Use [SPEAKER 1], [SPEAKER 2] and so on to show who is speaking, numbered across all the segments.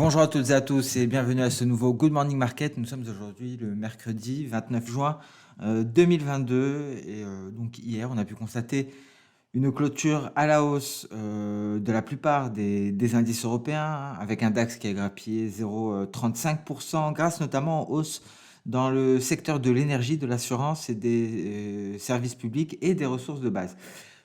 [SPEAKER 1] Bonjour à toutes et à tous et bienvenue à ce nouveau Good Morning Market. Nous sommes aujourd'hui le mercredi 29 juin 2022 et donc hier on a pu constater une clôture à la hausse de la plupart des indices européens, hein, avec un DAX qui a grappillé 0,35% grâce notamment aux hausses dans le secteur de l'énergie, de l'assurance et des services publics et des ressources de base.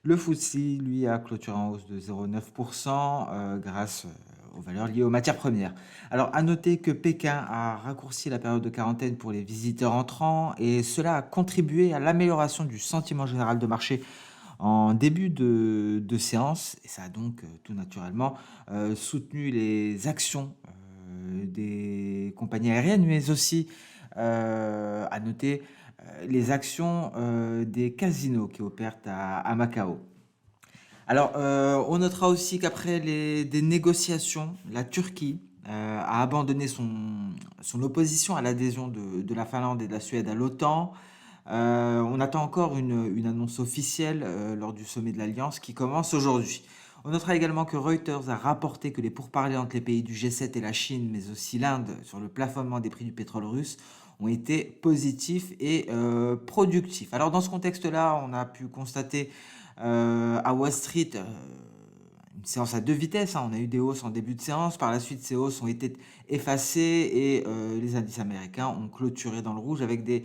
[SPEAKER 1] Le FTSE, lui, a clôturé en hausse de 0,9% grâce aux valeurs liées aux matières premières. Alors, à noter que Pékin a raccourci la période de quarantaine pour les visiteurs entrants et cela a contribué à l'amélioration du sentiment général de marché en début de séance. Et ça a donc tout naturellement soutenu les actions des compagnies aériennes, mais aussi, à noter, les actions des casinos qui opèrent à Macao. Alors, on notera aussi qu'après des négociations, la Turquie a abandonné son opposition à l'adhésion de la Finlande et de la Suède à l'OTAN. On attend encore une annonce officielle lors du sommet de l'Alliance qui commence aujourd'hui. On notera également que Reuters a rapporté que les pourparlers entre les pays du G7 et la Chine, mais aussi l'Inde, sur le plafonnement des prix du pétrole russe, ont été positifs et productifs. Alors dans ce contexte-là, on a pu constater à Wall Street une séance à deux vitesses, hein. On a eu des hausses en début de séance, par la suite ces hausses ont été effacées et les indices américains ont clôturé dans le rouge avec des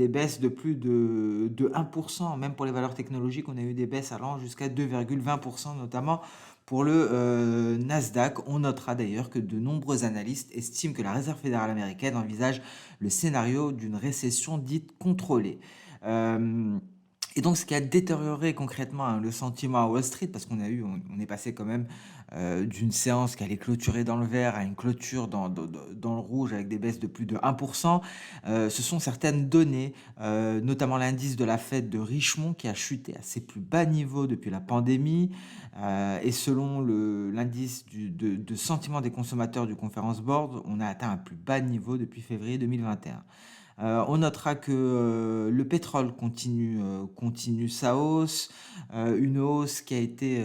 [SPEAKER 1] baisses de plus de 1%, même pour les valeurs technologiques, on a eu des baisses allant jusqu'à 2,20%, notamment pour le Nasdaq. On notera d'ailleurs que de nombreux analystes estiment que la Réserve fédérale américaine envisage le scénario d'une récession dite contrôlée. Euh, et donc, ce qui a détérioré concrètement, hein, le sentiment à Wall Street, parce on est passé quand même d'une séance qui allait clôturer dans le vert à une clôture dans le rouge avec des baisses de plus de 1%, ce sont certaines données, notamment l'indice de la Fed de Richmond qui a chuté à ses plus bas niveaux depuis la pandémie, et selon l'indice de sentiment des consommateurs du Conference Board, on a atteint un plus bas niveau depuis février 2021. On notera que le pétrole continue sa hausse, une hausse qui a été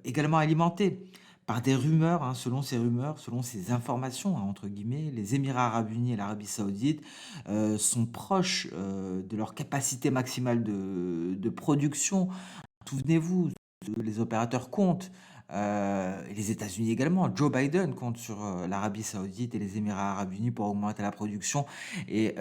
[SPEAKER 1] également alimentée par des rumeurs, hein. Selon ces rumeurs, selon ces informations, hein, entre guillemets, les Émirats arabes unis et l'Arabie saoudite sont proches de leur capacité maximale de production. Souvenez-vous, les opérateurs comptent, et les États-Unis également. Joe Biden compte sur l'Arabie saoudite et les Émirats arabes unis pour augmenter la production et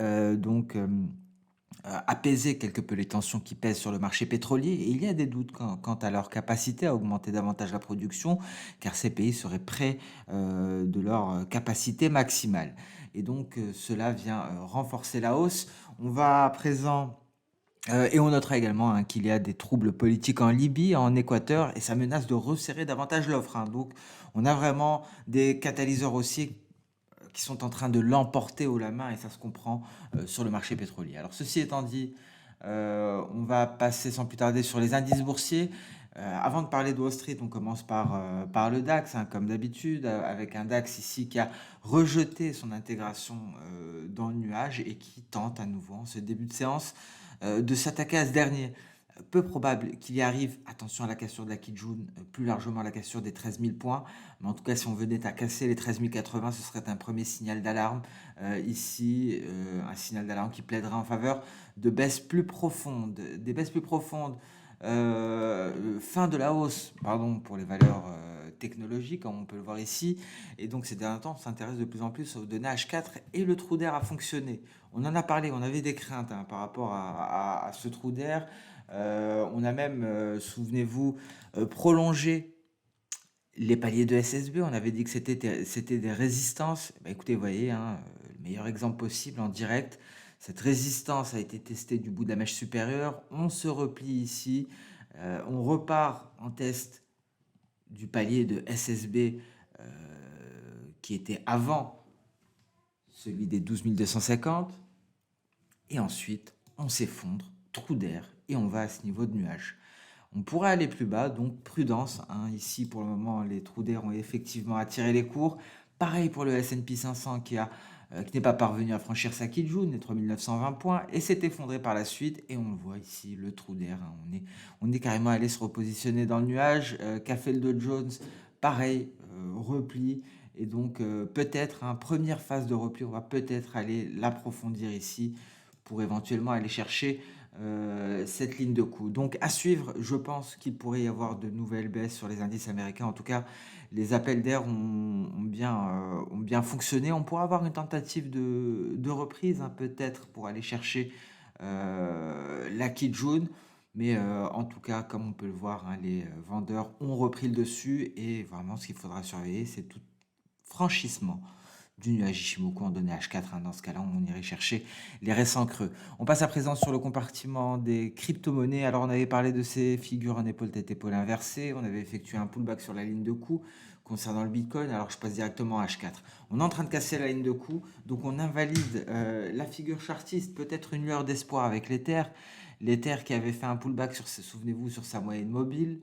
[SPEAKER 1] apaiser quelque peu les tensions qui pèsent sur le marché pétrolier. Et il y a des doutes quant à leur capacité à augmenter davantage la production, car ces pays seraient près de leur capacité maximale. Et donc cela vient renforcer la hausse. On va à présent et on notera également, hein, qu'il y a des troubles politiques en Libye, en Équateur, et ça menace de resserrer davantage l'offre, hein. Donc, on a vraiment des catalyseurs haussiers qui sont en train de l'emporter haut la main, et ça se comprend sur le marché pétrolier. Alors, ceci étant dit, on va passer sans plus tarder sur les indices boursiers. Avant de parler de Wall Street, on commence par le DAX, hein, comme d'habitude, avec un DAX ici qui a rejeté son intégration dans le nuage et qui tente à nouveau, en ce début de séance, de s'attaquer à ce dernier. Peu probable qu'il y arrive, attention à la cassure de la Kijun, plus largement à la cassure des 13 000 points, mais en tout cas si on venait à casser les 13 080, ce serait un premier signal d'alarme, ici, un signal d'alarme qui plaiderait en faveur de baisses plus profondes, des baisses plus profondes, fin de la hausse, pardon, pour les valeurs technologiques, comme on peut le voir ici, et donc ces derniers temps on s'intéresse de plus en plus aux données H4 et le trou d'air a fonctionné. On en a parlé, on avait des craintes, hein, par rapport à ce trou d'air. On a même, souvenez-vous, prolongé les paliers de SSB. On avait dit que c'était des résistances. Bah, écoutez, vous voyez, hein, le meilleur exemple possible en direct. Cette résistance a été testée du bout de la mèche supérieure. On se replie ici. On repart en test du palier de SSB euh, qui était avant celui des 12 250. Et ensuite, on s'effondre, trou d'air, et on va à ce niveau de nuage. On pourrait aller plus bas, donc prudence, hein. Ici, pour le moment, les trous d'air ont effectivement attiré les cours. Pareil pour le S&P 500 qui n'est pas parvenu à franchir sa Kijun, les 3920 points, et s'est effondré par la suite. Et on le voit ici, le trou d'air, hein. On est carrément allé se repositionner dans le nuage. Qu'a fait le Dow Jones? Pareil, repli. Et donc, peut-être, première phase de repli, on va peut-être aller l'approfondir ici pour éventuellement aller chercher cette ligne de coup. Donc, à suivre, je pense qu'il pourrait y avoir de nouvelles baisses sur les indices américains. En tout cas, les appels d'air ont bien fonctionné. On pourra avoir une tentative de reprise, peut-être, pour aller chercher la Kijun. Mais en tout cas, comme on peut le voir, les vendeurs ont repris le dessus. Et vraiment, ce qu'il faudra surveiller, c'est tout franchissement du nuage Ishimoku en données H4. Dans ce cas-là, on irait chercher les récents creux. On passe à présent sur le compartiment des crypto-monnaies. Alors, on avait parlé de ces figures en épaule tête épaule inversée. On avait effectué un pullback sur la ligne de coup concernant le Bitcoin. Alors, je passe directement à H4. On est en train de casser la ligne de coup. Donc, on invalide la figure chartiste. Peut-être une lueur d'espoir avec l'Ether. L'Ether qui avait fait un pullback, souvenez-vous, sur sa moyenne mobile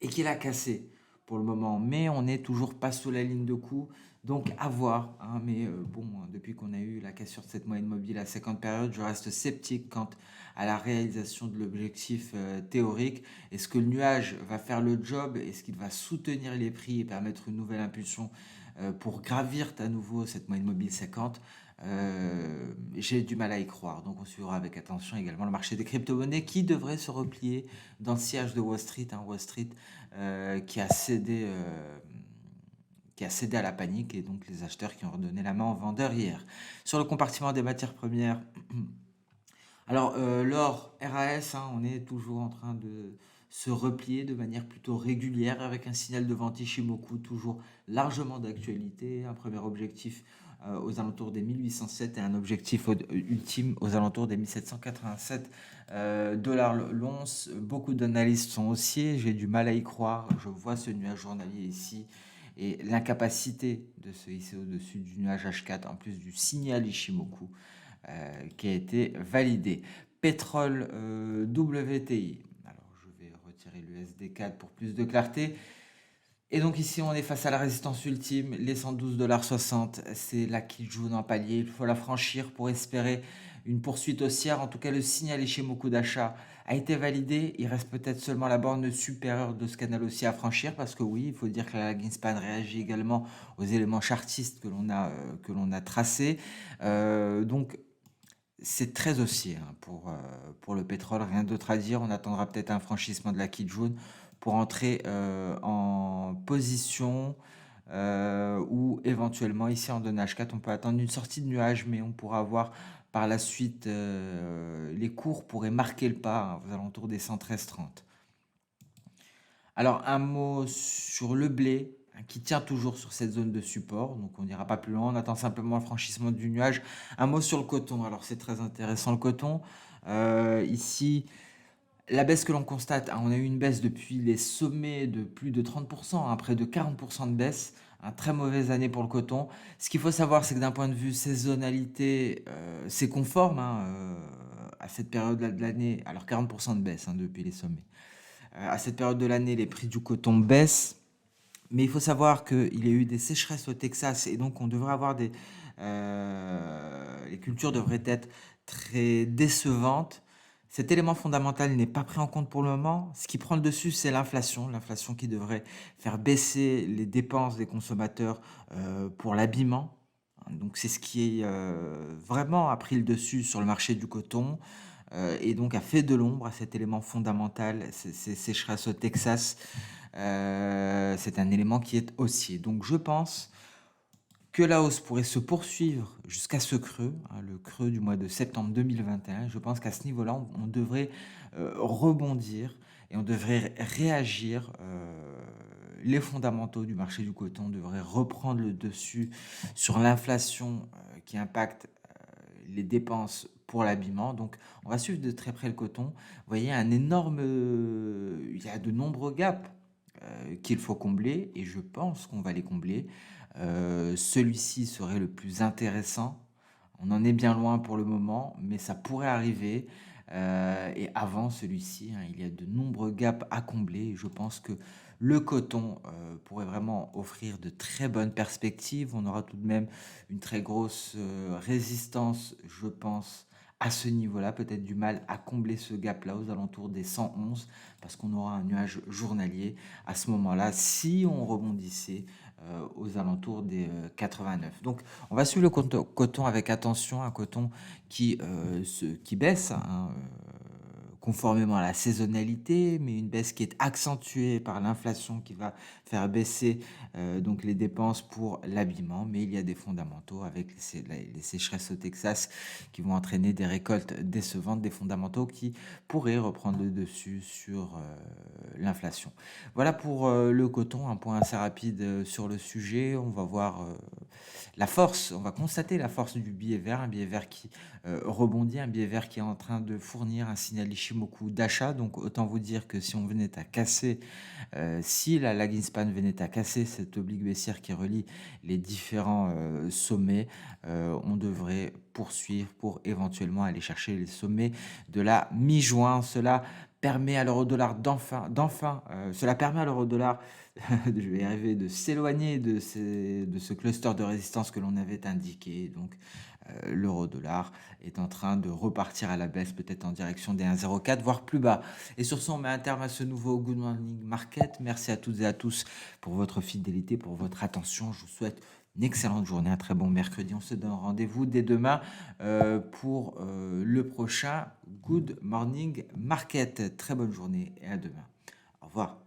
[SPEAKER 1] et qui l'a cassé pour le moment. Mais on n'est toujours pas sous la ligne de coup. Donc à voir. Mais bon, depuis qu'on a eu la cassure de cette moyenne mobile à 50 périodes, je reste sceptique quant à la réalisation de l'objectif théorique. Est-ce que le nuage va faire le job? Est-ce qu'il va soutenir les prix et permettre une nouvelle impulsion pour gravir à nouveau cette moyenne mobile 50? J'ai du mal à y croire. Donc on suivra avec attention également le marché des crypto-monnaies qui devrait se replier dans le sillage de Wall Street. Wall Street qui a cédé à la panique et donc les acheteurs qui ont redonné la main aux vendeurs hier. Sur le compartiment des matières premières, alors l'or RAS, on est toujours en train de se replier de manière plutôt régulière avec un signal de vente Ishimoku toujours largement d'actualité, un premier objectif aux alentours des 1807 et un objectif ultime aux alentours des 1787 dollars l'once. Beaucoup d'analystes sont haussiers, j'ai du mal à y croire, je vois ce nuage journalier ici et l'incapacité de se hisser au-dessus du nuage H4 en plus du signal Ishimoku qui a été validé. Pétrole WTI. Alors je vais retirer l'USD4 pour plus de clarté. Et donc ici on est face à la résistance ultime, les 112,60 $. C'est la Kijun en palier. Il faut la franchir pour espérer une poursuite haussière. En tout cas, le signal Ishimoku d'achat a été validé. Il reste peut-être seulement la borne supérieure de ce canal aussi à franchir parce que oui, il faut dire que la Greenspan réagit également aux éléments chartistes que l'on a tracés. Donc c'est très haussier pour le pétrole, rien d'autre à dire. On attendra peut-être un franchissement de la Kijun pour entrer en position ou éventuellement ici en donné H4, on peut attendre une sortie de nuage, mais on pourra avoir par la suite les cours pourraient marquer le pas aux alentours des 113,30. Alors un mot sur le blé qui tient toujours sur cette zone de support, donc on n'ira pas plus loin, on attend simplement le franchissement du nuage. Un mot sur le coton, alors c'est très intéressant le coton. Ici, la baisse que l'on constate, on a eu une baisse depuis les sommets de plus de 30%, près de 40% de baisse, très mauvaise année pour le coton. Ce qu'il faut savoir, c'est que d'un point de vue saisonnalité, c'est conforme à cette période-là de l'année, alors 40% de baisse depuis les sommets. À cette période de l'année, les prix du coton baissent, mais il faut savoir qu'il y a eu des sécheresses au Texas et donc on devrait avoir les cultures devraient être très décevantes. Cet élément fondamental n'est pas pris en compte pour le moment. Ce qui prend le dessus, c'est l'inflation. L'inflation qui devrait faire baisser les dépenses des consommateurs pour l'habillement. Donc c'est ce qui vraiment a pris le dessus sur le marché du coton et donc a fait de l'ombre à cet élément fondamental, ces sécheresses au Texas. C'est un élément qui est haussier. Donc je pense que la hausse pourrait se poursuivre jusqu'à ce creux, le creux du mois de septembre 2021. Je pense qu'à ce niveau-là, on devrait rebondir et on devrait réagir. Les fondamentaux du marché du coton devraient reprendre le dessus sur l'inflation qui impacte les dépenses pour l'habillement. Donc, on va suivre de très près le coton. Vous voyez, il y a de nombreux gaps qu'il faut combler et je pense qu'on va les combler. Celui-ci serait le plus intéressant. On en est bien loin pour le moment, mais ça pourrait arriver. Et avant celui-ci, il y a de nombreux gaps à combler. Et je pense que le coton pourrait vraiment offrir de très bonnes perspectives. On aura tout de même une très grosse résistance, je pense, à ce niveau-là, peut-être du mal à combler ce gap-là aux alentours des 111, parce qu'on aura un nuage journalier à ce moment-là, si on rebondissait aux alentours des 89. Donc on va suivre le coton avec attention, un coton qui baisse, hein, conformément à la saisonnalité, mais une baisse qui est accentuée par l'inflation qui va faire baisser donc les dépenses pour l'habillement. Mais il y a des fondamentaux avec les sécheresses au Texas qui vont entraîner des récoltes décevantes, des fondamentaux qui pourraient reprendre le dessus sur l'inflation. Voilà pour le coton, un point assez rapide sur le sujet. On va voir la force, on va constater la force du billet vert, un billet vert qui rebondit, un billet vert qui est en train de fournir un signal Ishimoku d'achat. Donc autant vous dire que si on venait à casser, si la lagging span venait à casser cette oblique baissière qui relie les différents sommets, on devrait poursuivre pour éventuellement aller chercher les sommets de la mi-juin. Cela permet à l'euro-dollar cela permet à l'euro-dollar, je vais y arriver, de s'éloigner de ce cluster de résistance que l'on avait indiqué. Donc l'euro-dollar est en train de repartir à la baisse, peut-être en direction des 1,04, voire plus bas. Et sur ce, on met un terme à ce nouveau Good Morning Market. Merci à toutes et à tous pour votre fidélité, pour votre attention. Je vous souhaite une excellente journée, un très bon mercredi. On se donne rendez-vous dès demain pour le prochain Good Morning Market. Très bonne journée et à demain. Au revoir.